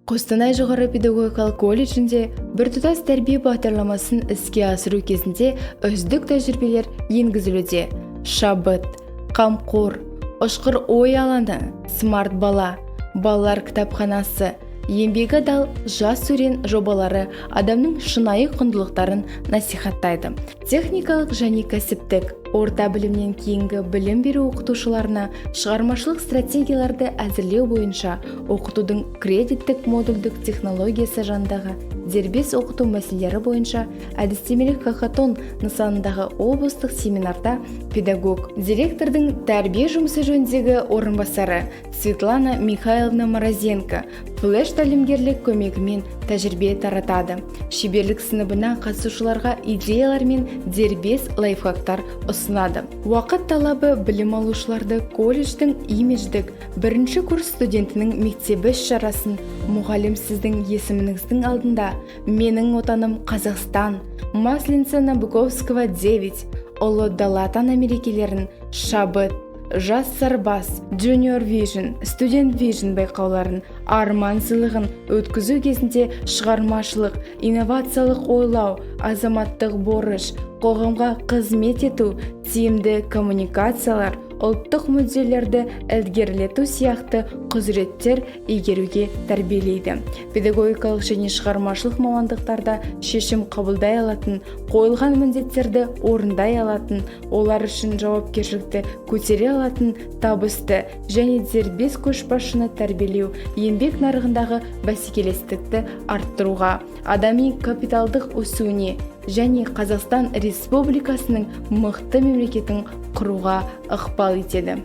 Қостанай жоғары педагогикалық колледжінде біртұтас тәрбие бағдарламасын іске асыру кезінде үздік тәжірибелер енгізілуде. Шабыт, қамқор, ұшқыр ой алаңы, смарт бала, балалар кітапханасы, еңбегі адал жас өрен жобалары адамның шынайы құндылықтарын насихаттайды. Техникалық және кәсіптік орта білімнен кейінгі білім беру оқытушыларына шығармашылық стратегияларды әзірлеу бойынша оқытудың кредиттік модульдік технологиясы жанындағы дербес оқыту мәселелері бойынша әдістемелік хакатон нысанындағы облыстық семинарда педагог директордың тәрбие жұмысы жөніндегі орынбасары Светлана Михайловна Морозенко флеш тәлімгерлік көмегімен тәжірибе таратады. Шеберлік сыныбына қатысушыларға идеялар мен дербес лайфхактар ұсынады. Уақыт талабы білім алушыларды колледждің имидждік бірінші курс студентінің мектебі іс-шарасын мұғалім сіздің есіміңіздің алдында «Менің отаным Қазақстан», Масленица Набоковского 9, Ұлы дала тана мерекелерін, Шабыт, Жас сарбаз, Junior Vision, Student Vision байқауларын, Арман сыйлығын өткізу кезінде шығармашылық, инновациялық ойлау, азаматтық борыш, қоғамға қызмет ету, тиімді коммуникациялар, ұлттық мүдделерді ілгерілету сияқты құзыреттер игеруге тәрбиелейді. Педагогикалық және шығармашылық мамандықтарда шешім қабылдай алатын, қойылған міндеттерді орындай алатын, олар үшін жауапкершілікті көтере алатын, табысты және дербес көшбасшыны тәрбиелеу, еңбек нарығындағы бәсекелестікті арттыруға, адами капиталдық өсуіне және Қазақстан Республикасының мықты мемлекетін құруға ықпал етеді.